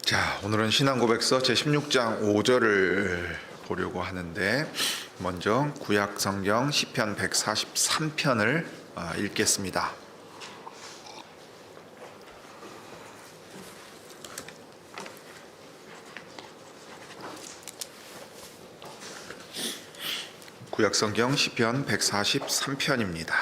자, 오늘은 신앙고백서 제16장 5절을 보려고 하는데, 먼저 구약성경 시편 143편을 읽겠습니다. 구약성경 시편 143편입니다.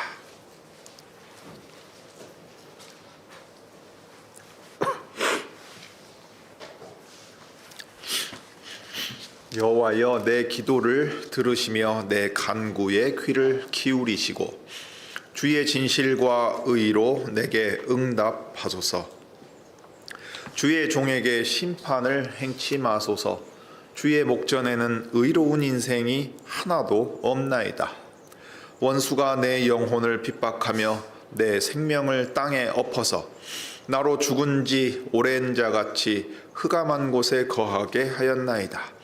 여호와여, 내 기도를 들으시며 내 간구에 귀를 기울이시고 주의 진실과 의로 내게 응답하소서. 주의 종에게 심판을 행치 마소서. 주의 목전에는 의로운 인생이 하나도 없나이다. 원수가 내 영혼을 핍박하며 내 생명을 땅에 엎어서 나로 죽은 지 오랜 자같이 흑암한 곳에 거하게 하였나이다.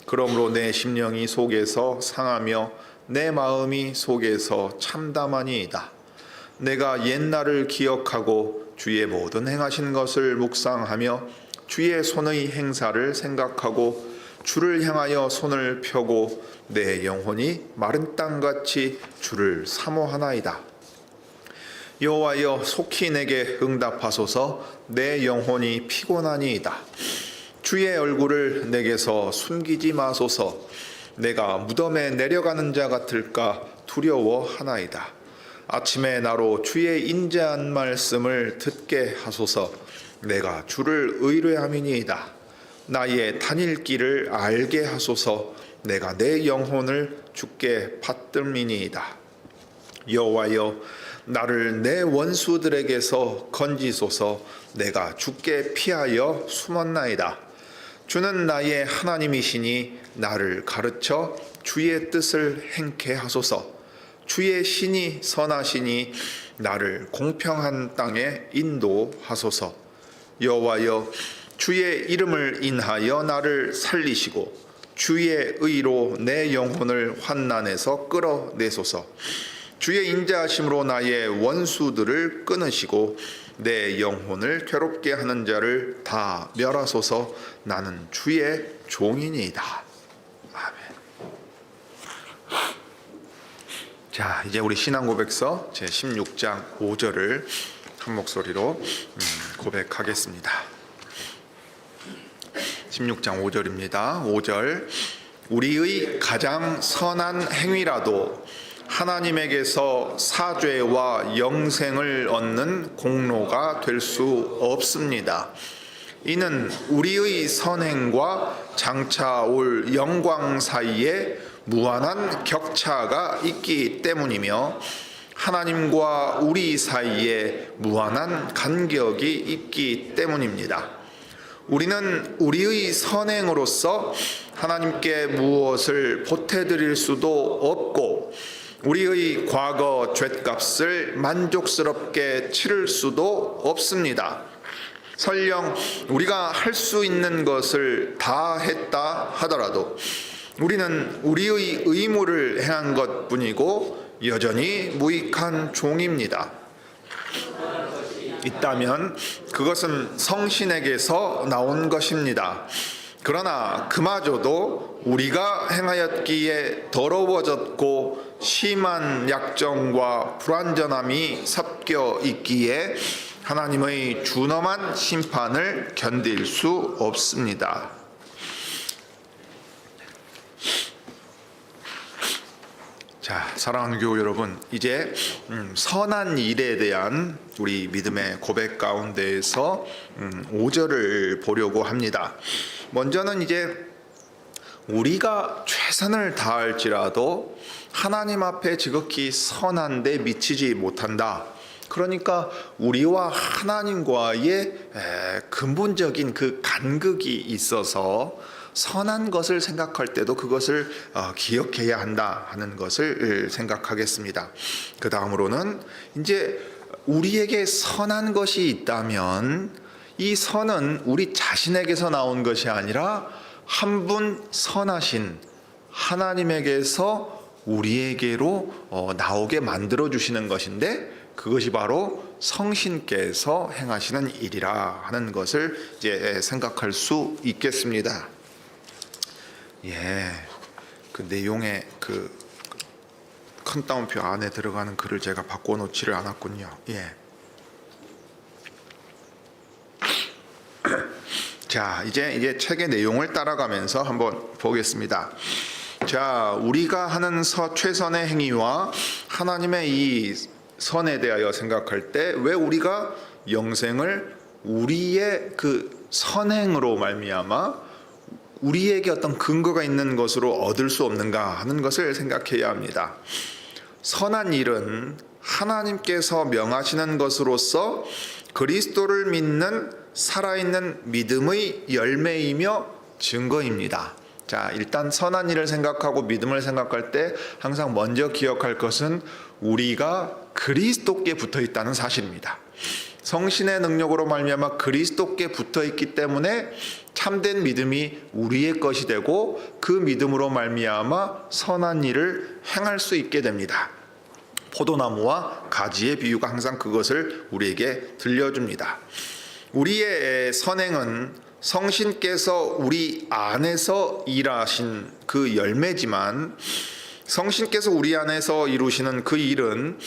그러므로 내 심령이 속에서 상하며 내 마음이 속에서 참담하니이다. 내가 옛날을 기억하고 주의 모든 행하신 것을 묵상하며 주의 손의 행사를 생각하고 주를 향하여 손을 펴고 내 영혼이 마른 땅같이 주를 사모하나이다. 여호와여, 속히 내게 응답하소서. 내 영혼이 피곤하니이다. 주의 얼굴을 내게서 숨기지 마소서. 내가 무덤에 내려가는 자 같을까 두려워하나이다. 아침에 나로 주의 인자한 말씀을 듣게 하소서. 내가 주를 의뢰함이니이다. 나의 다닐 길을 알게 하소서. 내가 내 영혼을 주께 받들미니이다. 여호와여, 나를 내 원수들에게서 건지소서. 내가 주께 피하여 숨었나이다. 주는 나의 하나님이시니 나를 가르쳐 주의 뜻을 행케 하소서. 주의 신이 선하시니 나를 공평한 땅에 인도하소서. 여호와여, 주의 이름을 인하여 나를 살리시고 주의 의로 내 영혼을 환난에서 끌어내소서. 주의 인자하심으로 나의 원수들을 끊으시고 내 영혼을 괴롭게 하는 자를 다 멸하소서. 나는 주의 종이니이다. 아멘. 자, 이제 우리 신앙고백서 제16장 5절을 한 목소리로 고백하겠습니다. 16장 5절입니다. 5절. 우리의 가장 선한 행위라도 하나님에게서 사죄와 영생을 얻는 공로가 될 수 없습니다. 이는 우리의 선행과 장차 올 영광 사이에 무한한 격차가 있기 때문이며 하나님과 우리 사이에 무한한 간격이 있기 때문입니다. 우리는 우리의 선행으로서 하나님께 무엇을 보태드릴 수도 없고 우리의 과거 죗값을 만족스럽게 치를 수도 없습니다. 설령 우리가 할 수 있는 것을 다 했다 하더라도 우리는 우리의 의무를 행한 것뿐이고 여전히 무익한 종입니다. 있다면 그것은 성신에게서 나온 것입니다. 그러나 그마저도 우리가 행하였기에 더러워졌고 심한 약정과 불완전함이 섞여 있기에 하나님의 준엄한 심판을 견딜 수 없습니다. 자, 사랑하는 교우 여러분, 이제 선한 일에 대한 우리 믿음의 고백 가운데에서 5절을 보려고 합니다. 먼저는 이제 우리가 최선을 다할지라도 하나님 앞에 지극히 선한데 미치지 못한다. 그러니까 우리와 하나님과의 근본적인 그 간극이 있어서 선한 것을 생각할 때도 그것을 기억해야 한다 하는 것을 생각하겠습니다. 그 다음으로는 이제 우리에게 선한 것이 있다면 이 선은 우리 자신에게서 나온 것이 아니라 한 분 선하신 하나님에게서 우리에게로 나오게 만들어 주시는 것인데 그것이 바로 성신께서 행하시는 일이라 하는 것을 이제 생각할 수 있겠습니다. 예, 그 내용의 그 큰 따옴표 안에 들어가는 글을 제가 바꿔놓지를 않았군요. 예. 자, 이제 책의 내용을 따라가면서 한번 보겠습니다. 자, 우리가 하는 최선의 행위와 하나님의 이 선에 대하여 생각할 때 왜 우리가 영생을 우리의 그 선행으로 말미암아 우리에게 어떤 근거가 있는 것으로 얻을 수 없는가 하는 것을 생각해야 합니다. 선한 일은 하나님께서 명하시는 것으로서 그리스도를 믿는 살아있는 믿음의 열매이며 증거입니다. 자, 일단 선한 일을 생각하고 믿음을 생각할 때 항상 먼저 기억할 것은 우리가 그리스도께 붙어 있다는 사실입니다. 성신의 능력으로 말미암아 그리스도께 붙어 있기 때문에 참된 믿음이 우리의 것이 되고 그 믿음으로 말미암아 선한 일을 행할 수 있게 됩니다. 포도나무와 가지의 비유가 항상 그것을 우리에게 들려줍니다. 우리의 선행은 성신께서 우리 안에서 일하신 그 열매지만 성신께서 우리 안에서 이루시는 그 일은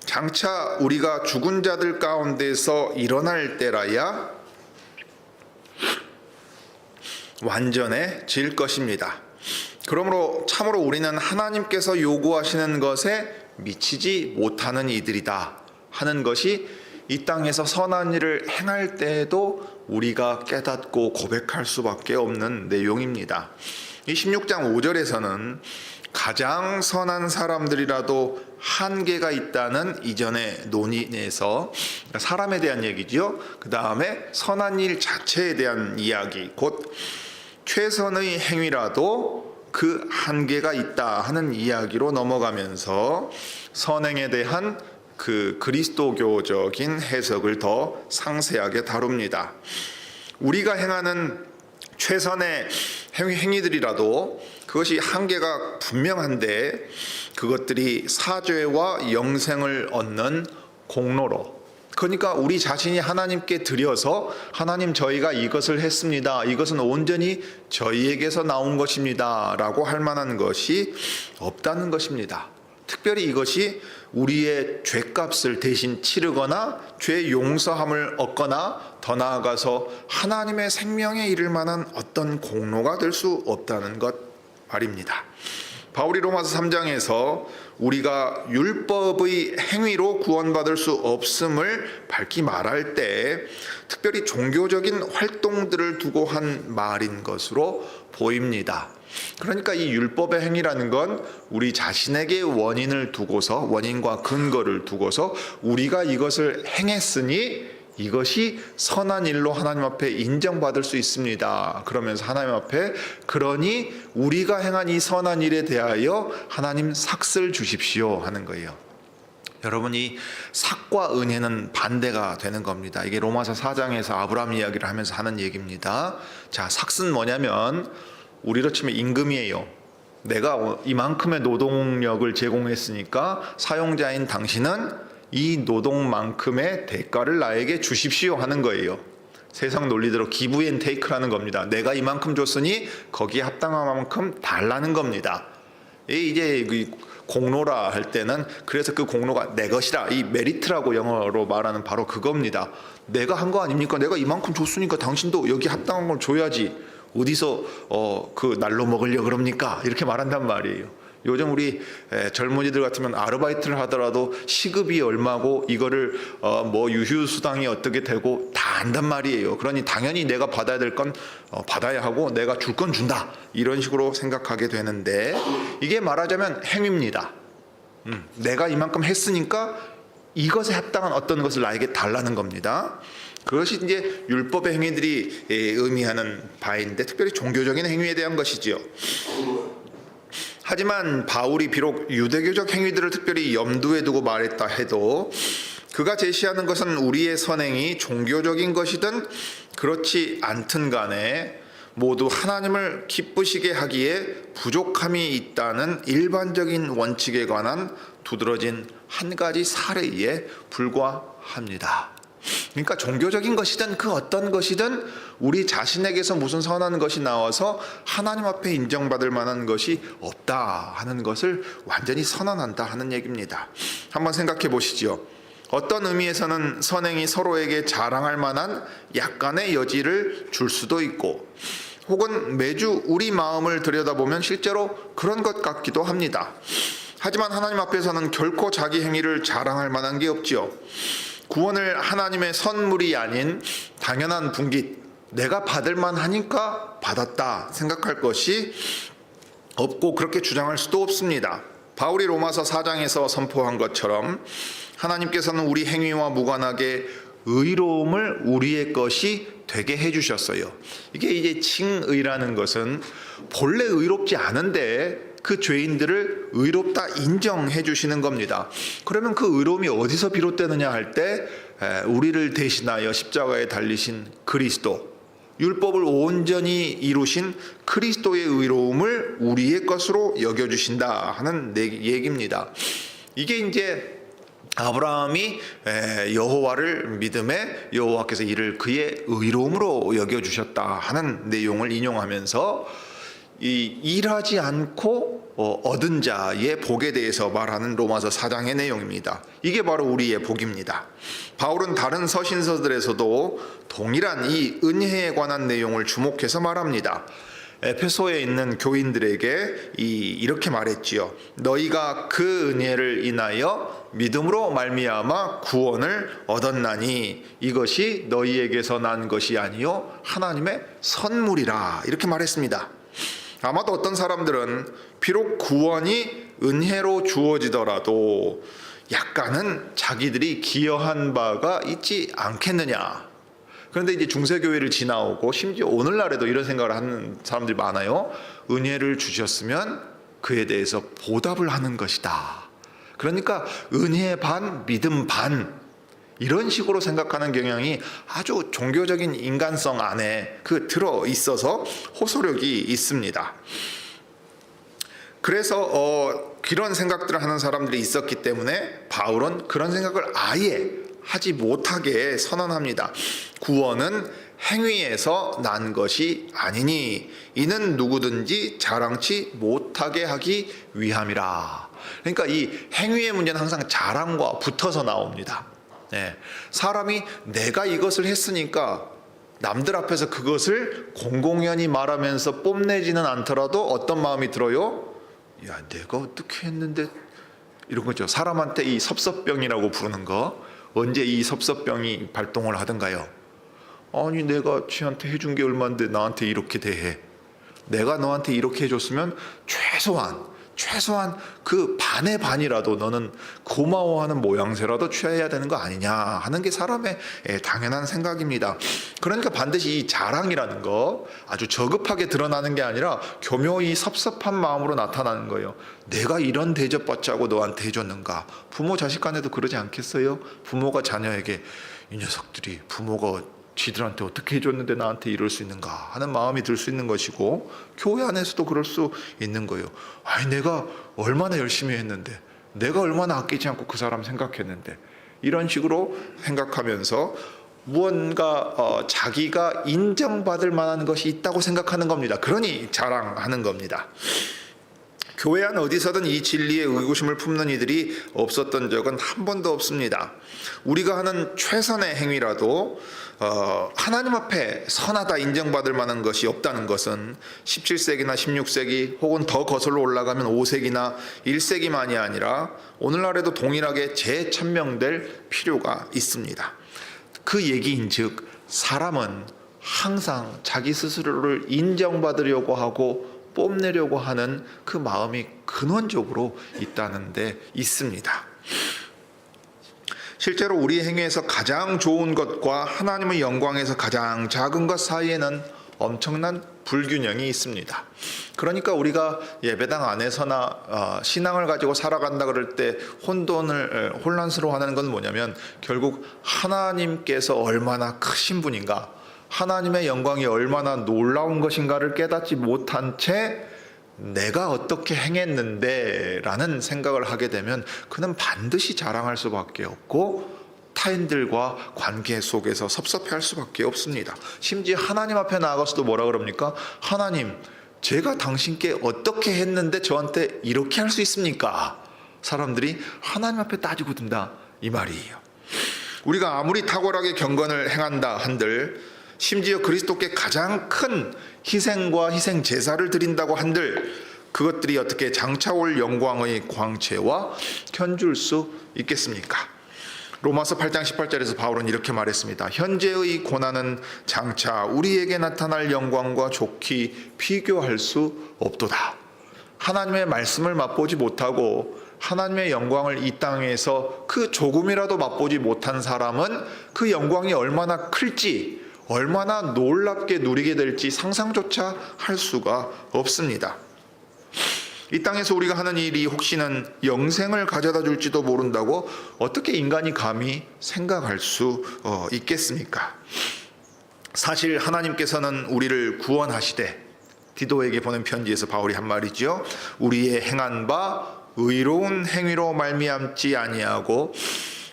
장차 우리가 죽은 자들 가운데서 일어날 때라야 완전해질 것입니다. 그러므로 참으로 우리는 하나님께서 요구하시는 것에 미치지 못하는 이들이다 하는 것이 이 땅에서 선한 일을 행할 때에도 우리가 깨닫고 고백할 수밖에 없는 내용입니다. 이 16장 5절에서는 가장 선한 사람들이라도 한계가 있다는 이전의 논의에서 사람에 대한 얘기지요. 그 다음에 선한 일 자체에 대한 이야기, 곧 최선의 행위라도 그 한계가 있다 하는 이야기로 넘어가면서 선행에 대한 그 그리스도교적인 해석을 더 상세하게 다룹니다. 우리가 행하는 최선의 행위들이라도 그것이 한계가 분명한데 그것들이 사죄와 영생을 얻는 공로로, 그러니까 우리 자신이 하나님께 드려서 하나님 저희가 이것을 했습니다, 이것은 온전히 저희에게서 나온 것입니다 라고 할 만한 것이 없다는 것입니다. 특별히 이것이 우리의 죄값을 대신 치르거나 죄 용서함을 얻거나 더 나아가서 하나님의 생명에 이를 만한 어떤 공로가 될 수 없다는 것 말입니다. 바울이 로마서 3장에서 우리가 율법의 행위로 구원받을 수 없음을 밝히 말할 때 특별히 종교적인 활동들을 두고 한 말인 것으로 보입니다. 그러니까 이 율법의 행위라는 건 우리 자신에게 원인을 두고서, 원인과 근거를 두고서 우리가 이것을 행했으니 이것이 선한 일로 하나님 앞에 인정받을 수 있습니다. 그러면서 하나님 앞에 그러니 우리가 행한 이 선한 일에 대하여 하나님 삭을 주십시오 하는 거예요. 여러분, 이 삭과 은혜는 반대가 되는 겁니다. 이게 로마서 4장에서 아브라함 이야기를 하면서 하는 얘기입니다. 자, 삭은 뭐냐면 우리로 치면 임금이에요. 내가 이만큼의 노동력을 제공했으니까 사용자인 당신은 이 노동만큼의 대가를 나에게 주십시오 하는 거예요. 세상 논리대로 기브 앤 테이크라는 겁니다. 내가 이만큼 줬으니 거기에 합당한 만큼 달라는 겁니다. 이제 공로라 할 때는 그래서 그 공로가 내 것이라, 이 메리트라고 영어로 말하는 바로 그겁니다. 내가 한 거 아닙니까? 내가 이만큼 줬으니까 당신도 여기 합당한 걸 줘야지. 어디서 그 날로 먹으려 그럽니까? 이렇게 말한단 말이에요. 요즘 우리 젊은이들 같으면 아르바이트를 하더라도 시급이 얼마고 이거를 뭐 유휴수당이 어떻게 되고 다 안단 말이에요. 그러니 당연히 내가 받아야 될 건 받아야 하고 내가 줄 건 준다, 이런 식으로 생각하게 되는데 이게 말하자면 행위입니다. 내가 이만큼 했으니까 이것에 합당한 어떤 것을 나에게 달라는 겁니다. 그것이 이제 율법의 행위들이 의미하는 바인데 특별히 종교적인 행위에 대한 것이지요. 하지만 바울이 비록 유대교적 행위들을 특별히 염두에 두고 말했다 해도 그가 제시하는 것은 우리의 선행이 종교적인 것이든 그렇지 않든 간에 모두 하나님을 기쁘시게 하기에 부족함이 있다는 일반적인 원칙에 관한 두드러진 한 가지 사례에 불과합니다. 합니다. 그러니까 종교적인 것이든 그 어떤 것이든 우리 자신에게서 무슨 선한 것이 나와서 하나님 앞에 인정받을 만한 것이 없다 하는 것을 완전히 선언한다 하는 얘기입니다. 한번 생각해 보시죠. 어떤 의미에서는 선행이 서로에게 자랑할 만한 약간의 여지를 줄 수도 있고, 혹은 매주 우리 마음을 들여다보면 실제로 그런 것 같기도 합니다. 하지만 하나님 앞에서는 결코 자기 행위를 자랑할 만한 게 없지요. 구원을 하나님의 선물이 아닌 당연한 분깃, 내가 받을 만하니까 받았다 생각할 것이 없고, 그렇게 주장할 수도 없습니다. 바울이 로마서 4장에서 선포한 것처럼 하나님께서는 우리 행위와 무관하게 의로움을 우리의 것이 되게 해주셨어요. 이게 이제 칭의라는 것은 본래 의롭지 않은데 그 죄인들을 의롭다 인정해 주시는 겁니다. 그러면 그 의로움이 어디서 비롯되느냐 할 때, 우리를 대신하여 십자가에 달리신 그리스도, 율법을 온전히 이루신 그리스도의 의로움을 우리의 것으로 여겨주신다 하는 얘기입니다. 이게 이제 아브라함이 여호와를 믿음에 여호와께서 이를 그의 의로움으로 여겨주셨다 하는 내용을 인용하면서 이 일하지 않고 얻은 자의 복에 대해서 말하는 로마서 4장의 내용입니다. 이게 바로 우리의 복입니다. 바울은 다른 서신서들에서도 동일한 이 은혜에 관한 내용을 주목해서 말합니다. 에페소에 있는 교인들에게 이렇게 말했지요. 너희가 그 은혜를 인하여 믿음으로 말미암아 구원을 얻었나니 이것이 너희에게서 난 것이 아니요 하나님의 선물이라, 이렇게 말했습니다. 아마도 어떤 사람들은 비록 구원이 은혜로 주어지더라도 약간은 자기들이 기여한 바가 있지 않겠느냐. 그런데 이제 중세교회를 지나오고 심지어 오늘날에도 이런 생각을 하는 사람들이 많아요. 은혜를 주셨으면 그에 대해서 보답을 하는 것이다. 그러니까 은혜 반, 믿음 반, 이런 식으로 생각하는 경향이 아주 종교적인 인간성 안에 들어 있어서 호소력이 있습니다. 그래서 그런 생각들을 하는 사람들이 있었기 때문에 바울은 그런 생각을 아예 하지 못하게 선언합니다. 구원은 행위에서 난 것이 아니니 이는 누구든지 자랑치 못하게 하기 위함이라. 그러니까 이 행위의 문제는 항상 자랑과 붙어서 나옵니다. 사람이 내가 이것을 했으니까 남들 앞에서 그것을 공공연히 말하면서 뽐내지는 않더라도 어떤 마음이 들어요? 야, 내가 어떻게 했는데, 이런 거죠. 사람한테 이 섭섭병이라고 부르는 거, 언제 이 섭섭병이 발동을 하던가요? 아니, 내가 쟤한테 해준 게 얼만데 나한테 이렇게 대해. 내가 너한테 이렇게 해줬으면 최소한 그 반의 반이라도 너는 고마워하는 모양새라도 취해야 되는 거 아니냐 하는 게 사람의 당연한 생각입니다. 그러니까 반드시 이 자랑이라는 거 아주 저급하게 드러나는 게 아니라 교묘히 섭섭한 마음으로 나타나는 거예요. 내가 이런 대접받자고 너한테 해줬는가? 부모 자식 간에도 그러지 않겠어요? 부모가 자녀에게 이 녀석들이 부모가 지들한테 어떻게 해줬는데 나한테 이럴 수 있는가 하는 마음이 들 수 있는 것이고, 교회 안에서도 그럴 수 있는 거예요. 아니, 내가 얼마나 열심히 했는데, 내가 얼마나 아끼지 않고 그 사람 생각했는데, 이런 식으로 생각하면서 무언가 자기가 인정받을 만한 것이 있다고 생각하는 겁니다. 그러니 자랑하는 겁니다. 교회 안 어디서든 이 진리의 의구심을 품는 이들이 없었던 적은 한 번도 없습니다. 우리가 하는 최선의 행위라도 하나님 앞에 선하다 인정받을 만한 것이 없다는 것은 17세기나 16세기 혹은 더 거슬러 올라가면 5세기나 1세기만이 아니라 오늘날에도 동일하게 재천명될 필요가 있습니다. 그 얘기인즉 사람은 항상 자기 스스로를 인정받으려고 하고 뽐내려고 하는 그 마음이 근원적으로 있다는 데 있습니다. 실제로 우리 행위에서 가장 좋은 것과 하나님의 영광에서 가장 작은 것 사이에는 엄청난 불균형이 있습니다. 그러니까 우리가 예배당 안에서나 신앙을 가지고 살아간다 그럴 때 혼란스러워하는 건 뭐냐면, 결국 하나님께서 얼마나 크신 분인가, 하나님의 영광이 얼마나 놀라운 것인가를 깨닫지 못한 채 내가 어떻게 행했는데 라는 생각을 하게 되면 그는 반드시 자랑할 수밖에 없고 타인들과 관계 속에서 섭섭해할 수밖에 없습니다. 심지어 하나님 앞에 나아가서도 뭐라 그럽니까? 하나님, 제가 당신께 어떻게 했는데 저한테 이렇게 할 수 있습니까? 사람들이 하나님 앞에 따지고 든다, 이 말이에요. 우리가 아무리 탁월하게 경건을 행한다 한들, 심지어 그리스도께 가장 큰 희생과 희생 제사를 드린다고 한들, 그것들이 어떻게 장차 올 영광의 광채와 견줄 수 있겠습니까? 로마서 8장 18절에서 바울은 이렇게 말했습니다. 현재의 고난은 장차 우리에게 나타날 영광과 좋게 비교할 수 없도다. 하나님의 말씀을 맛보지 못하고 하나님의 영광을 이 땅에서 그 조금이라도 맛보지 못한 사람은 그 영광이 얼마나 클지, 얼마나 놀랍게 누리게 될지 상상조차 할 수가 없습니다. 이 땅에서 우리가 하는 일이 혹시는 영생을 가져다 줄지도 모른다고 어떻게 인간이 감히 생각할 수 있겠습니까? 사실 하나님께서는 우리를 구원하시되, 디도에게 보낸 편지에서 바울이 한 말이죠. 우리의 행한 바 의로운 행위로 말미암지 아니하고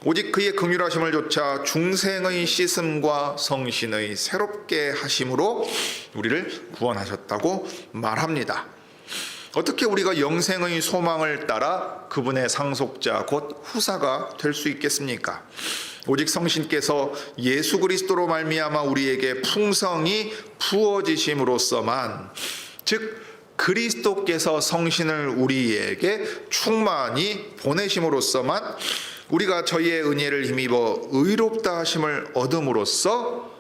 오직 그의 긍휼하심을 조차 중생의 씻음과 성신의 새롭게 하심으로 우리를 구원하셨다고 말합니다. 어떻게 우리가 영생의 소망을 따라 그분의 상속자 곧 후사가 될 수 있겠습니까? 오직 성신께서 예수 그리스도로 말미암아 우리에게 풍성히 부어지심으로써만, 즉 그리스도께서 성신을 우리에게 충만히 보내심으로써만 우리가 저희의 은혜를 힘입어 의롭다 하심을 얻음으로써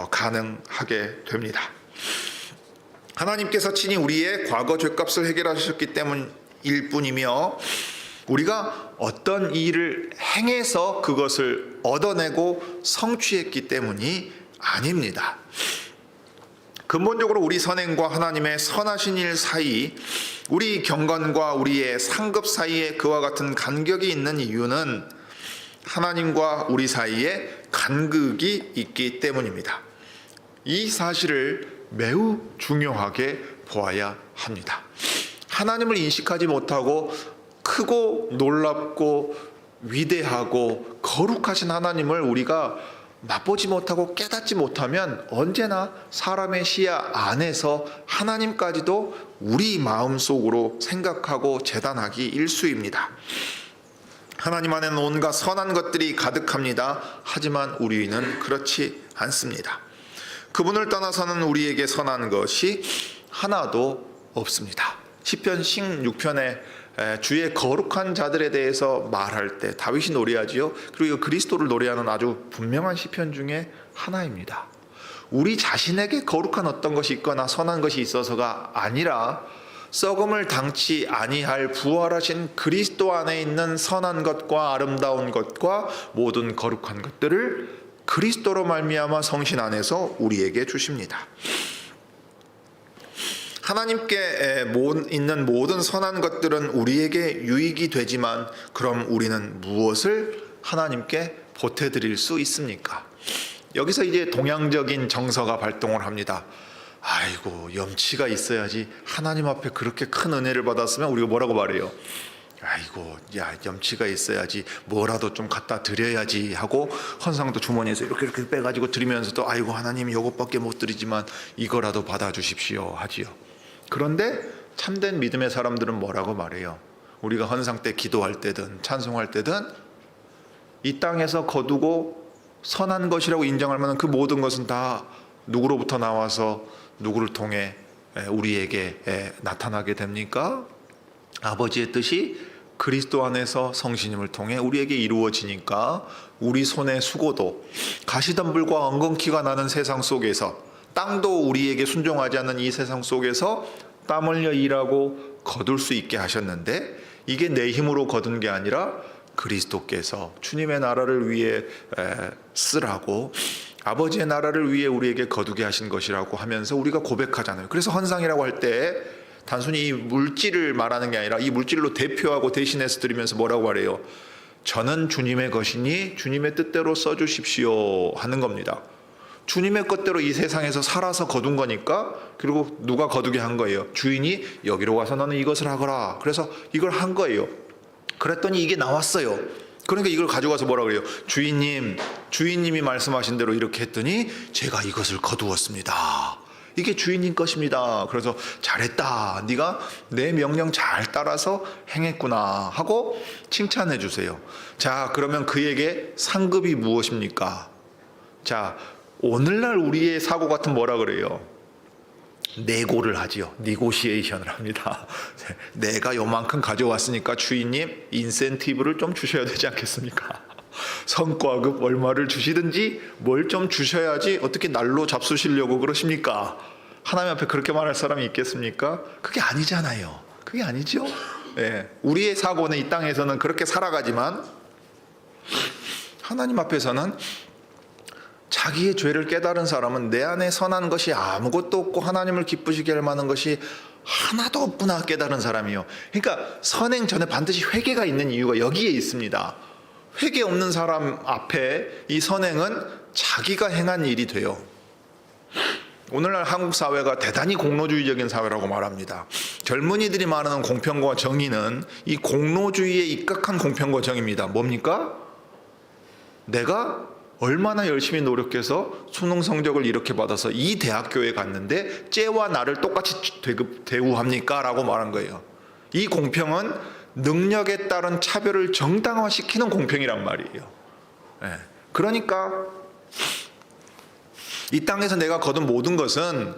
가능하게 됩니다. 하나님께서 친히 우리의 과거 죄값을 해결하셨기 때문일 뿐이며, 우리가 어떤 일을 행해서 그것을 얻어내고 성취했기 때문이 아닙니다. 근본적으로 우리 선행과 하나님의 선하신 일 사이, 우리 경건과 우리의 상급 사이에 그와 같은 간격이 있는 이유는 하나님과 우리 사이에 간극이 있기 때문입니다. 이 사실을 매우 중요하게 보아야 합니다. 하나님을 인식하지 못하고 크고 놀랍고 위대하고 거룩하신 하나님을 우리가 맛보지 못하고 깨닫지 못하면 언제나 사람의 시야 안에서 하나님까지도 우리 마음속으로 생각하고 재단하기 일쑤입니다. 하나님 안에는 온갖 선한 것들이 가득합니다. 하지만 우리는 그렇지 않습니다. 그분을 떠나서는 우리에게 선한 것이 하나도 없습니다. 시편 16편에 주의 거룩한 자들에 대해서 말할 때 다윗이 노래하지요. 그리고 그리스도를 노래하는 아주 분명한 시편 중에 하나입니다. 우리 자신에게 거룩한 어떤 것이 있거나 선한 것이 있어서가 아니라 썩음을 당치 아니할 부활하신 그리스도 안에 있는 선한 것과 아름다운 것과 모든 거룩한 것들을 그리스도로 말미암아 성신 안에서 우리에게 주십니다. 하나님께 있는 모든 선한 것들은 우리에게 유익이 되지만, 그럼 우리는 무엇을 하나님께 보태드릴 수 있습니까? 여기서 이제 동양적인 정서가 발동을 합니다. 아이고, 염치가 있어야지 하나님 앞에 그렇게 큰 은혜를 받았으면 우리가 뭐라고 말해요? 아이고, 야, 염치가 있어야지 뭐라도 좀 갖다 드려야지 하고 헌상도 주머니에서 이렇게 빼가지고 드리면서도 아이고, 하나님 이것밖에 못 드리지만 이거라도 받아주십시오 하지요. 그런데 참된 믿음의 사람들은 뭐라고 말해요? 우리가 헌상 때 기도할 때든 찬송할 때든 이 땅에서 거두고 선한 것이라고 인정할 만한 그 모든 것은 다 누구로부터 나와서 누구를 통해 우리에게 나타나게 됩니까? 아버지의 뜻이 그리스도 안에서 성신님을 통해 우리에게 이루어지니까 우리 손의 수고도 가시덤불과 엉겅퀴가 나는 세상 속에서, 땅도 우리에게 순종하지 않는 이 세상 속에서 땀 흘려 일하고 거둘 수 있게 하셨는데, 이게 내 힘으로 거둔 게 아니라 그리스도께서 주님의 나라를 위해 쓰라고, 아버지의 나라를 위해 우리에게 거두게 하신 것이라고 하면서 우리가 고백하잖아요. 그래서 헌상이라고 할 때 단순히 이 물질을 말하는 게 아니라 이 물질로 대표하고 대신해서 드리면서 뭐라고 말해요? 저는 주님의 것이니 주님의 뜻대로 써주십시오 하는 겁니다. 주님의 것대로 이 세상에서 살아서 거둔 거니까, 그리고 누가 거두게 한 거예요? 주인이 여기로 와서 너는 이것을 하거라. 그래서 이걸 한 거예요. 그랬더니 이게 나왔어요. 그러니까 이걸 가져가서 뭐라 그래요? 주인님이 말씀하신 대로 이렇게 했더니 제가 이것을 거두었습니다. 이게 주인님 것입니다. 그래서 잘했다. 네가 내 명령 잘 따라서 행했구나 하고 칭찬해 주세요. 자, 그러면 그에게 상급이 무엇입니까? 자, 오늘날 우리의 사고 같은 뭐라 그래요? 내고를 하지요. 니고시에이션을 합니다. 내가 요만큼 가져왔으니까 주인님 인센티브를 좀 주셔야 되지 않겠습니까? 성과급 얼마를 주시든지 뭘 좀 주셔야지 어떻게 날로 잡수시려고 그러십니까? 하나님 앞에 그렇게 말할 사람이 있겠습니까? 그게 아니잖아요. 그게 아니죠. 네. 우리의 사고는 이 땅에서는 그렇게 살아가지만 하나님 앞에서는 자기의 죄를 깨달은 사람은 내 안에 선한 것이 아무것도 없고 하나님을 기쁘시게 할 만한 것이 하나도 없구나 깨달은 사람이요. 그러니까 선행 전에 반드시 회개가 있는 이유가 여기에 있습니다. 회개 없는 사람 앞에 이 선행은 자기가 행한 일이 돼요. 오늘날 한국 사회가 대단히 공로주의적인 사회라고 말합니다. 젊은이들이 말하는 공평과 정의는 이 공로주의에 입각한 공평과 정의입니다. 뭡니까? 내가 얼마나 열심히 노력해서 수능 성적을 이렇게 받아서 이 대학교에 갔는데 쟤와 나를 똑같이 대우합니까? 라고 말한 거예요. 이 공평은 능력에 따른 차별을 정당화시키는 공평이란 말이에요. 네. 그러니까 이 땅에서 내가 거둔 모든 것은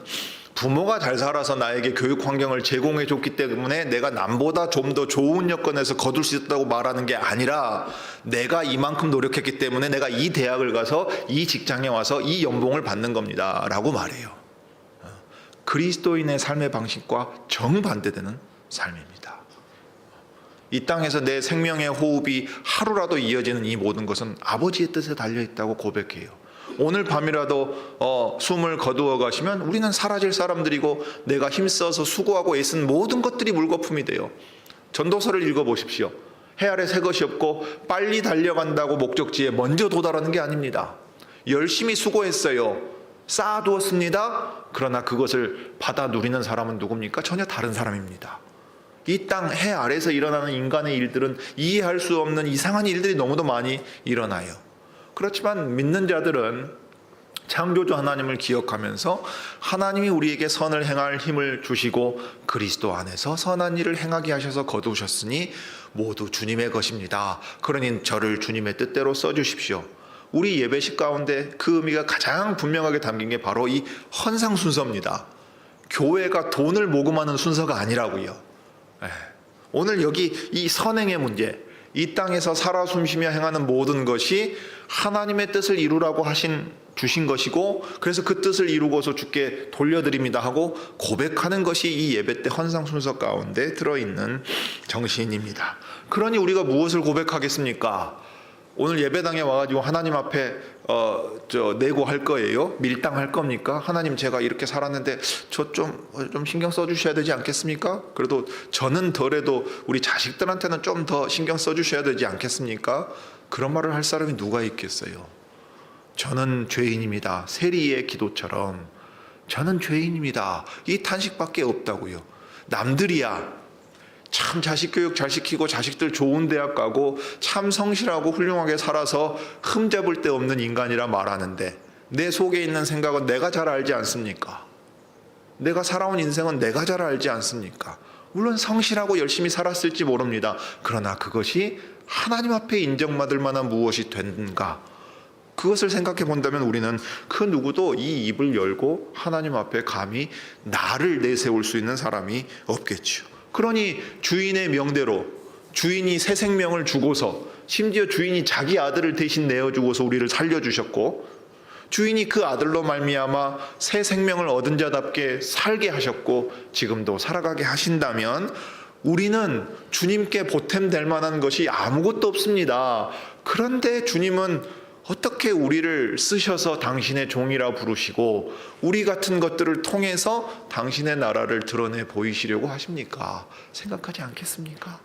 부모가 잘 살아서 나에게 교육 환경을 제공해 줬기 때문에 내가 남보다 좀 더 좋은 여건에서 거둘 수 있다고 말하는 게 아니라 내가 이만큼 노력했기 때문에 내가 이 대학을 가서 이 직장에 와서 이 연봉을 받는 겁니다 라고 말해요. 그리스도인의 삶의 방식과 정반대되는 삶입니다. 이 땅에서 내 생명의 호흡이 하루라도 이어지는 이 모든 것은 아버지의 뜻에 달려있다고 고백해요. 오늘 밤이라도 숨을 거두어 가시면 우리는 사라질 사람들이고 내가 힘써서 수고하고 애쓴 모든 것들이 물거품이 돼요. 전도서를 읽어보십시오. 해 아래 새 것이 없고 빨리 달려간다고 목적지에 먼저 도달하는 게 아닙니다. 열심히 수고했어요. 쌓아두었습니다. 그러나 그것을 받아 누리는 사람은 누굽니까? 전혀 다른 사람입니다. 이 땅 해 아래서 일어나는 인간의 일들은 이해할 수 없는 이상한 일들이 너무도 많이 일어나요. 그렇지만 믿는 자들은 창조주 하나님을 기억하면서 하나님이 우리에게 선을 행할 힘을 주시고 그리스도 안에서 선한 일을 행하게 하셔서 거두셨으니 모두 주님의 것입니다. 그러니 저를 주님의 뜻대로 써주십시오. 우리 예배식 가운데 그 의미가 가장 분명하게 담긴 게 바로 이 헌상 순서입니다. 교회가 돈을 모금하는 순서가 아니라고요. 오늘 여기 이 선행의 문제, 이 땅에서 살아 숨쉬며 행하는 모든 것이 하나님의 뜻을 이루라고 주신 것이고 그래서 그 뜻을 이루고서 주께 돌려드립니다 하고 고백하는 것이 이 예배 때 헌상 순서 가운데 들어있는 정신입니다. 그러니 우리가 무엇을 고백하겠습니까? 오늘 예배당에 와가지고 하나님 앞에 내고할 거예요? 밀당할 겁니까? 하나님 제가 이렇게 살았는데 저 좀 신경 써주셔야 되지 않겠습니까? 그래도 저는 덜해도 우리 자식들한테는 좀 더 신경 써주셔야 되지 않겠습니까? 그런 말을 할 사람이 누가 있겠어요? 저는 죄인입니다. 세리의 기도처럼 저는 죄인입니다. 이 탄식밖에 없다고요. 남들이야 참 자식 교육 잘 시키고 자식들 좋은 대학 가고 참 성실하고 훌륭하게 살아서 흠잡을 데 없는 인간이라 말하는데 내 속에 있는 생각은 내가 잘 알지 않습니까? 내가 살아온 인생은 내가 잘 알지 않습니까? 물론 성실하고 열심히 살았을지 모릅니다. 그러나 그것이 하나님 앞에 인정받을 만한 무엇이 됐는가? 그것을 생각해 본다면 우리는 그 누구도 이 입을 열고 하나님 앞에 감히 나를 내세울 수 있는 사람이 없겠죠. 그러니 주인의 명대로 주인이 새 생명을 주고서 심지어 주인이 자기 아들을 대신 내어주고서 우리를 살려주셨고 주인이 그 아들로 말미암아 새 생명을 얻은 자답게 살게 하셨고 지금도 살아가게 하신다면 우리는 주님께 보탬될 만한 것이 아무것도 없습니다. 그런데 주님은 어떻게 우리를 쓰셔서 당신의 종이라 부르시고 우리 같은 것들을 통해서 당신의 나라를 드러내 보이시려고 하십니까? 생각하지 않겠습니까?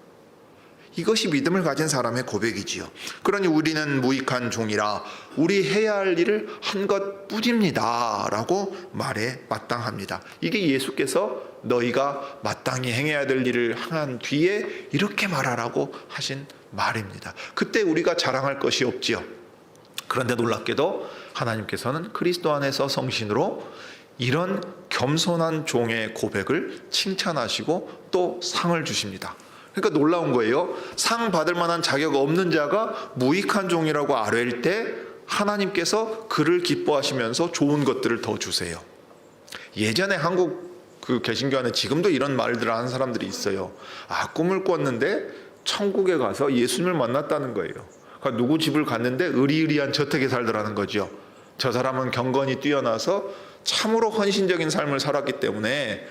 이것이 믿음을 가진 사람의 고백이지요. 그러니 우리는 무익한 종이라 우리 해야 할 일을 한 것뿐입니다 라고 말에 마땅합니다. 이게 예수께서 너희가 마땅히 행해야 될 일을 행한 뒤에 이렇게 말하라고 하신 말입니다. 그때 우리가 자랑할 것이 없지요. 그런데 놀랍게도 하나님께서는 그리스도 안에서 성신으로 이런 겸손한 종의 고백을 칭찬하시고 또 상을 주십니다. 그러니까 놀라운 거예요. 상 받을 만한 자격 없는 자가 무익한 종이라고 아뢰일 때 하나님께서 그를 기뻐하시면서 좋은 것들을 더 주세요. 예전에 한국 그 개신교 안에 지금도 이런 말들을 하는 사람들이 있어요. 꿈을 꿨는데 천국에 가서 예수님을 만났다는 거예요. 그러니까 누구 집을 갔는데 의리의리한 저택에 살더라는 거죠. 저 사람은 경건이 뛰어나서 참으로 헌신적인 삶을 살았기 때문에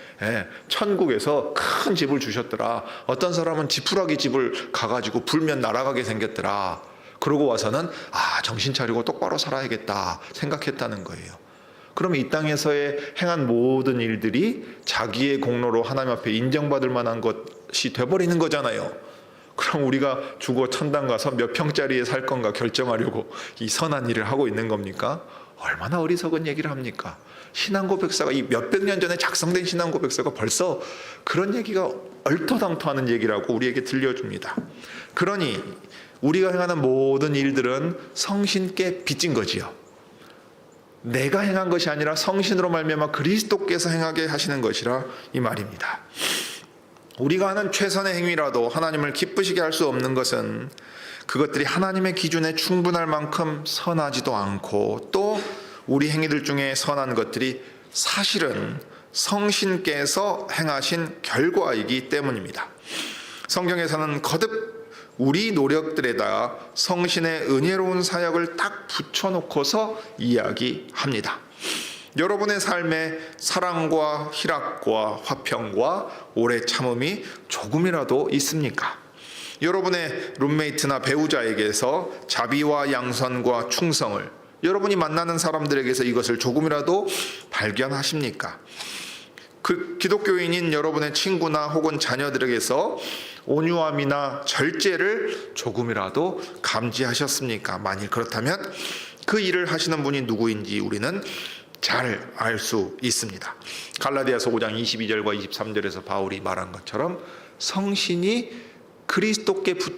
천국에서 큰 집을 주셨더라. 어떤 사람은 지푸라기 집을 가가지고 불면 날아가게 생겼더라. 그러고 와서는 정신 차리고 똑바로 살아야겠다 생각했다는 거예요. 그러면 이 땅에서의 행한 모든 일들이 자기의 공로로 하나님 앞에 인정받을 만한 것이 돼버리는 거잖아요. 그럼 우리가 죽어 천당 가서 몇 평짜리에 살 건가 결정하려고 이 선한 일을 하고 있는 겁니까? 얼마나 어리석은 얘기를 합니까? 신앙고백서가 이 몇백 년 전에 작성된 신앙고백서가 벌써 그런 얘기가 얼토당토하는 얘기라고 우리에게 들려줍니다. 그러니 우리가 행하는 모든 일들은 성신께 빚진 거지요. 내가 행한 것이 아니라 성신으로 말미암아 그리스도께서 행하게 하시는 것이라 이 말입니다. 우리가 하는 최선의 행위라도 하나님을 기쁘시게 할 수 없는 것은 그것들이 하나님의 기준에 충분할 만큼 선하지도 않고 또 우리 행위들 중에 선한 것들이 사실은 성신께서 행하신 결과이기 때문입니다. 성경에서는 거듭 우리 노력들에다가 성신의 은혜로운 사역을 딱 붙여놓고서 이야기합니다. 여러분의 삶에 사랑과 희락과 화평과 오래 참음이 조금이라도 있습니까? 여러분의 룸메이트나 배우자에게서 자비와 양선과 충성을 여러분이 만나는 사람들에게서 이것을 조금이라도 발견하십니까? 그 기독교인인 여러분의 친구나 혹은 자녀들에게서 온유함이나 절제를 조금이라도 감지하셨습니까? 만일 그렇다면 그 일을 하시는 분이 누구인지 우리는 잘 알 수 있습니다. 갈라디아서 5장 22절과 23절에서 바울이 말한 것처럼 성신이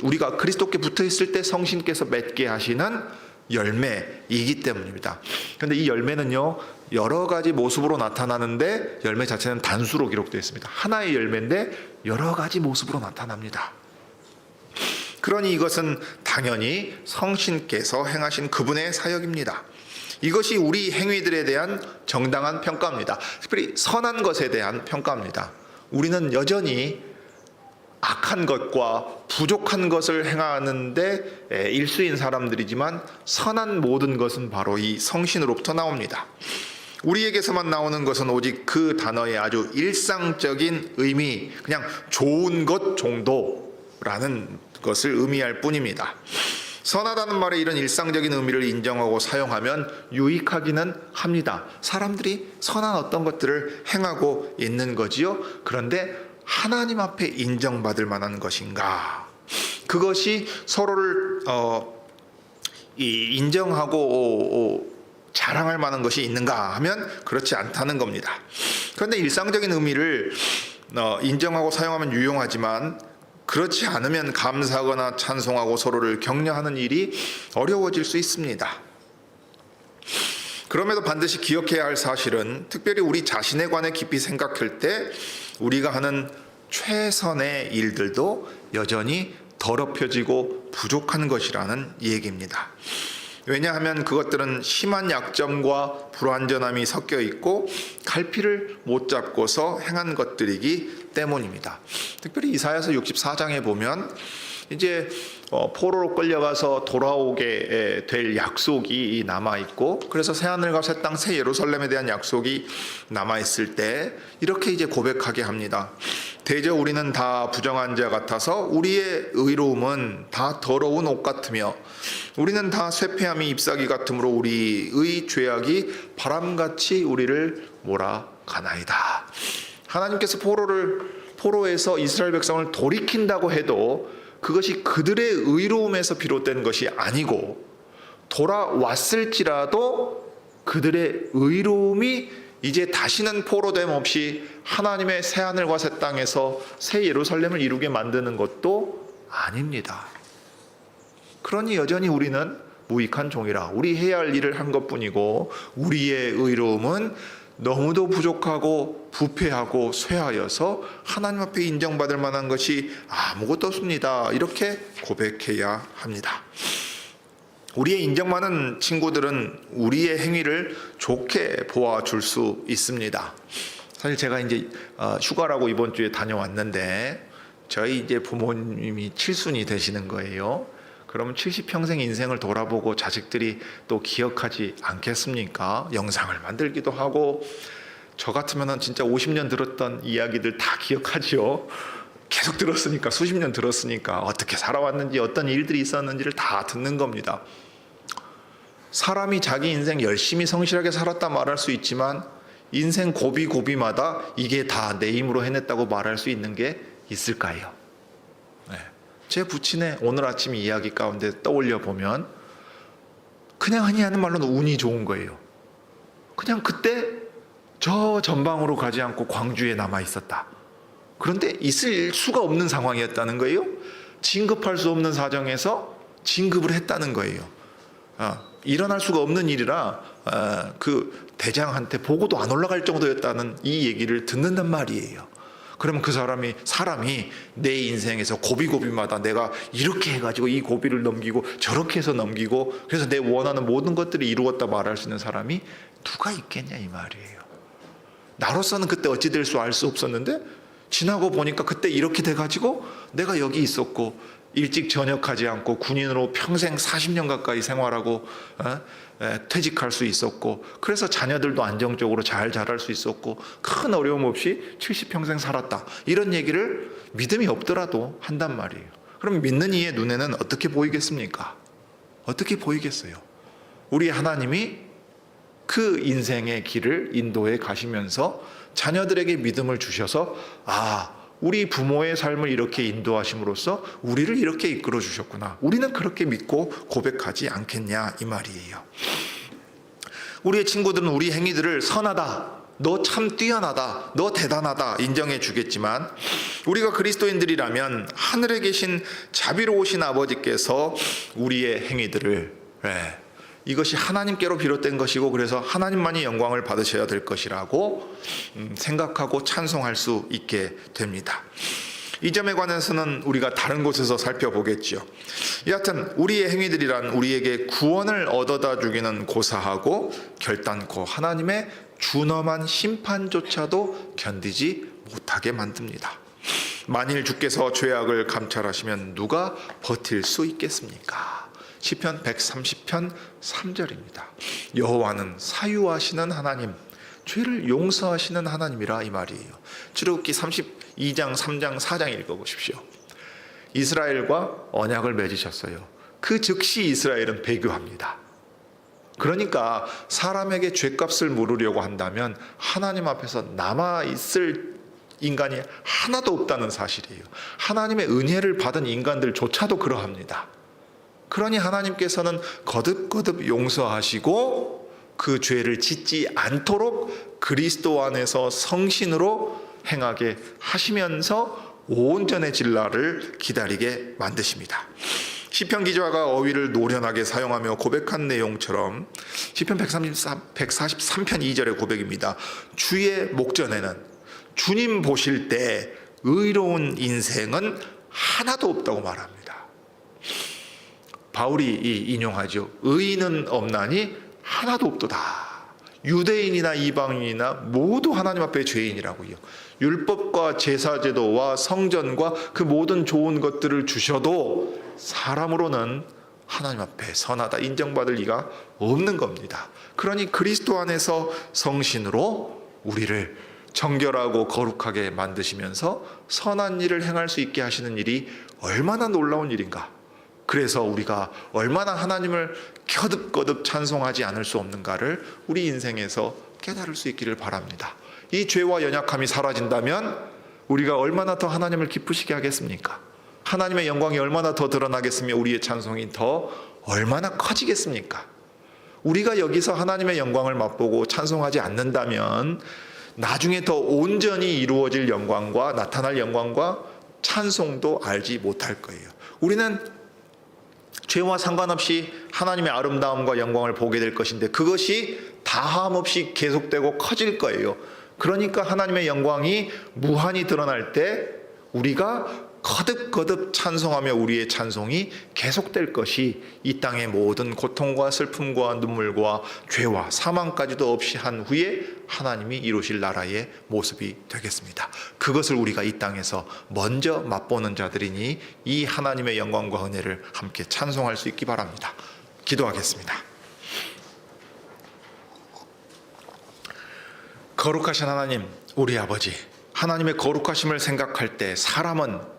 우리가 그리스도께 붙어 있을 때 성신께서 맺게 하시는 열매이기 때문입니다. 그런데 이 열매는요 여러 가지 모습으로 나타나는데 열매 자체는 단수로 기록되어 있습니다. 하나의 열매인데 여러 가지 모습으로 나타납니다. 그러니 이것은 당연히 성신께서 행하신 그분의 사역입니다. 이것이 우리 행위들에 대한 정당한 평가입니다. 특별히 선한 것에 대한 평가입니다. 우리는 여전히 악한 것과 부족한 것을 행하는데 일수인 사람들이지만 선한 모든 것은 바로 이 성신으로부터 나옵니다. 우리에게서만 나오는 것은 오직 그 단어의 아주 일상적인 의미, 그냥 좋은 것 정도라는 것을 의미할 뿐입니다. 선하다는 말에 이런 일상적인 의미를 인정하고 사용하면 유익하기는 합니다. 사람들이 선한 어떤 것들을 행하고 있는 거지요. 그런데 하나님 앞에 인정받을 만한 것인가? 그것이 서로를 인정하고 자랑할 만한 것이 있는가 하면 그렇지 않다는 겁니다. 그런데 일상적인 의미를 인정하고 사용하면 유용하지만 그렇지 않으면 감사하거나 찬송하고 서로를 격려하는 일이 어려워질 수 있습니다. 그럼에도 반드시 기억해야 할 사실은 특별히 우리 자신에 관해 깊이 생각할 때 우리가 하는 최선의 일들도 여전히 더럽혀지고 부족한 것이라는 얘기입니다. 왜냐하면 그것들은 심한 약점과 불완전함이 섞여 있고 갈피를 못 잡고서 행한 것들이기 때문입니다. 특별히 이사야서 64장에 보면 이제 포로로 끌려가서 돌아오게 될 약속이 남아있고 그래서 새하늘과 새 땅 새 예루살렘에 대한 약속이 남아있을 때 이렇게 이제 고백하게 합니다. 대저 우리는 다 부정한 자 같아서 우리의 의로움은 다 더러운 옷 같으며 우리는 다 쇠폐함이 잎사귀 같으므로 우리의 죄악이 바람같이 우리를 몰아가나이다. 하나님께서 포로에서 이스라엘 백성을 돌이킨다고 해도 그것이 그들의 의로움에서 비롯된 것이 아니고 돌아왔을지라도 그들의 의로움이 이제 다시는 포로됨 없이 하나님의 새하늘과 새 땅에서 새 예루살렘을 이루게 만드는 것도 아닙니다. 그러니 여전히 우리는 무익한 종이라, 우리 해야 할 일을 한 것뿐이고 우리의 의로움은 너무도 부족하고 부패하고 쇠하여서 하나님 앞에 인정받을 만한 것이 아무것도 없습니다. 이렇게 고백해야 합니다. 우리의 인정받는 친구들은 우리의 행위를 좋게 보아줄 수 있습니다. 사실 제가 이제 휴가라고 이번 주에 다녀왔는데 저희 이제 부모님이 칠순이 되시는 거예요. 그러면 70평생 인생을 돌아보고 자식들이 또 기억하지 않겠습니까? 영상을 만들기도 하고, 저 같으면 진짜 50년 들었던 이야기들 다 기억하지요. 계속 들었으니까, 수십 년 들었으니까 어떻게 살아왔는지, 어떤 일들이 있었는지를 다 듣는 겁니다. 사람이 자기 인생 열심히 성실하게 살았다 말할 수 있지만 인생 고비고비마다 이게 다 내 힘으로 해냈다고 말할 수 있는 게 있을까요? 네. 제 부친의 오늘 아침 이야기 가운데 떠올려 보면 그냥 흔히 하는 말로는 운이 좋은 거예요. 그냥 그때 저 전방으로 가지 않고 광주에 남아 있었다. 그런데 있을 수가 없는 상황이었다는 거예요. 진급할 수 없는 사정에서 진급을 했다는 거예요. 일어날 수가 없는 일이라 그 대장한테 보고도 안 올라갈 정도였다는 이 얘기를 듣는단 말이에요. 그러면 그 사람이 내 인생에서 고비고비마다 내가 이렇게 해가지고 이 고비를 넘기고 저렇게 해서 넘기고 그래서 내 원하는 모든 것들을 이루었다 말할 수 있는 사람이 누가 있겠냐 이 말이에요. 나로서는 그때 어찌 될 수 알 수 없었는데 지나고 보니까 그때 이렇게 돼가지고 내가 여기 있었고 일찍 전역하지 않고 군인으로 평생 40년 가까이 생활하고 퇴직할 수 있었고 그래서 자녀들도 안정적으로 잘 자랄 수 있었고 큰 어려움 없이 70평생 살았다. 이런 얘기를 믿음이 없더라도 한단 말이에요. 그럼 믿는 이의 눈에는 어떻게 보이겠습니까? 어떻게 보이겠어요? 우리 하나님이 그 인생의 길을 인도해 가시면서 자녀들에게 믿음을 주셔서 우리 부모의 삶을 이렇게 인도하심으로써 우리를 이렇게 이끌어 주셨구나. 우리는 그렇게 믿고 고백하지 않겠냐 이 말이에요. 우리의 친구들은 우리 행위들을 선하다, 너 참 뛰어나다, 너 대단하다 인정해 주겠지만 우리가 그리스도인들이라면 하늘에 계신 자비로우신 아버지께서 우리의 행위들을 이것이 하나님께로 비롯된 것이고 그래서 하나님만이 영광을 받으셔야 될 것이라고 생각하고 찬송할 수 있게 됩니다. 이 점에 관해서는 우리가 다른 곳에서 살펴보겠죠. 여하튼 우리의 행위들이란 우리에게 구원을 얻어다 주기는 고사하고 결단코 하나님의 준엄한 심판조차도 견디지 못하게 만듭니다. 만일 주께서 죄악을 감찰하시면 누가 버틸 수 있겠습니까? 시편 130편 3절입니다. 여호와는 사유하시는 하나님, 죄를 용서하시는 하나님이라 이 말이에요. 출애굽기 32장 3장 4장 읽어보십시오. 이스라엘과 언약을 맺으셨어요. 그 즉시 이스라엘은 배교합니다. 그러니까 사람에게 죄값을 물으려고 한다면 하나님 앞에서 남아있을 인간이 하나도 없다는 사실이에요. 하나님의 은혜를 받은 인간들조차도 그러합니다. 그러니 하나님께서는 거듭거듭 용서하시고 그 죄를 짓지 않도록 그리스도 안에서 성신으로 행하게 하시면서 온전의 진라를 기다리게 만드십니다. 시편 기자가 어휘를 노련하게 사용하며 고백한 내용처럼 시편 143편 2절의 고백입니다. 주의 목전에는 주님 보실 때 의로운 인생은 하나도 없다고 말합니다. 바울이 인용하죠. 의인은 없나니 하나도 없도다. 유대인이나 이방인이나 모두 하나님 앞에 죄인이라고요. 율법과 제사제도와 성전과 그 모든 좋은 것들을 주셔도 사람으로는 하나님 앞에 선하다 인정받을 리가 없는 겁니다. 그러니 그리스도 안에서 성신으로 우리를 정결하고 거룩하게 만드시면서 선한 일을 행할 수 있게 하시는 일이 얼마나 놀라운 일인가. 그래서 우리가 얼마나 하나님을 거듭거듭 찬송하지 않을 수 없는가를 우리 인생에서 깨달을 수 있기를 바랍니다. 이 죄와 연약함이 사라진다면 우리가 얼마나 더 하나님을 기쁘시게 하겠습니까? 하나님의 영광이 얼마나 더 드러나겠으며 우리의 찬송이 더 얼마나 커지겠습니까? 우리가 여기서 하나님의 영광을 맛보고 찬송하지 않는다면 나중에 더 온전히 이루어질 영광과 나타날 영광과 찬송도 알지 못할 거예요. 우리는 죄와 상관없이 하나님의 아름다움과 영광을 보게 될 것인데 그것이 다함없이 계속되고 커질 거예요. 그러니까 하나님의 영광이 무한히 드러날 때 우리가 거듭거듭 찬송하며 우리의 찬송이 계속될 것이 이 땅의 모든 고통과 슬픔과 눈물과 죄와 사망까지도 없이 한 후에 하나님이 이루실 나라의 모습이 되겠습니다. 그것을 우리가 이 땅에서 먼저 맛보는 자들이니 이 하나님의 영광과 은혜를 함께 찬송할 수 있기 바랍니다. 기도하겠습니다. 거룩하신 하나님, 우리 아버지, 하나님의 거룩하심을 생각할 때 사람은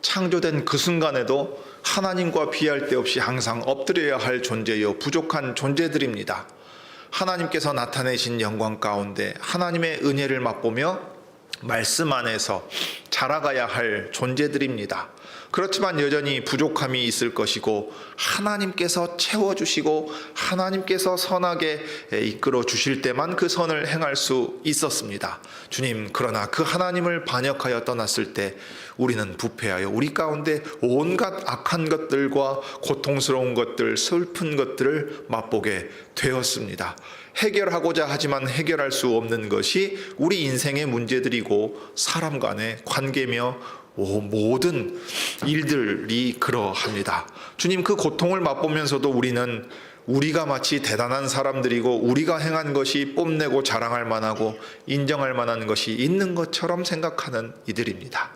창조된 그 순간에도 하나님과 비할 데 없이 항상 엎드려야 할 존재요 부족한 존재들입니다. 하나님께서 나타내신 영광 가운데 하나님의 은혜를 맛보며 말씀 안에서 자라가야 할 존재들입니다. 그렇지만 여전히 부족함이 있을 것이고 하나님께서 채워주시고 하나님께서 선하게 이끌어 주실 때만 그 선을 행할 수 있었습니다. 주님, 그러나 그 하나님을 반역하여 떠났을 때 우리는 부패하여 우리 가운데 온갖 악한 것들과 고통스러운 것들, 슬픈 것들을 맛보게 되었습니다. 해결하고자 하지만 해결할 수 없는 것이 우리 인생의 문제들이고 사람 간의 관계며 모든 일들이 그러합니다. 주님, 그 고통을 맛보면서도 우리는 우리가 마치 대단한 사람들이고 우리가 행한 것이 뽐내고 자랑할 만하고 인정할 만한 것이 있는 것처럼 생각하는 이들입니다.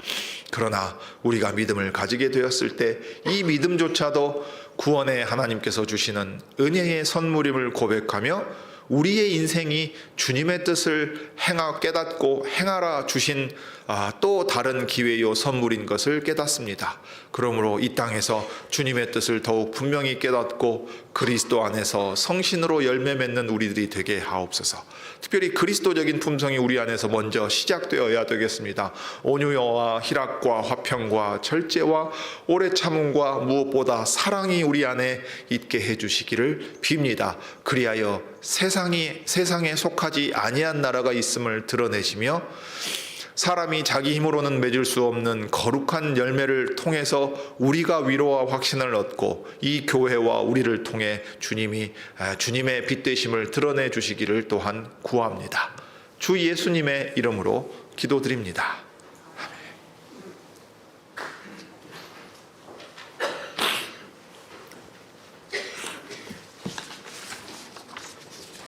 그러나 우리가 믿음을 가지게 되었을 때 이 믿음조차도 구원의 하나님께서 주시는 은혜의 선물임을 고백하며 우리의 인생이 주님의 뜻을 깨닫고 행하라 주신 또 다른 기회요 선물인 것을 깨닫습니다. 그러므로 이 땅에서 주님의 뜻을 더욱 분명히 깨닫고 그리스도 안에서 성신으로 열매 맺는 우리들이 되게 하옵소서. 특별히 그리스도적인 품성이 우리 안에서 먼저 시작되어야 되겠습니다. 온유와 희락과 화평과 절제와 오래 참음과 무엇보다 사랑이 우리 안에 있게 해주시기를 빕니다. 그리하여 세상에 속하지 아니한 나라가 있음을 드러내시며 사람이 자기 힘으로는 맺을 수 없는 거룩한 열매를 통해서 우리가 위로와 확신을 얻고 이 교회와 우리를 통해 주님의 빛되심을 드러내 주시기를 또한 구합니다. 주 예수님의 이름으로 기도드립니다.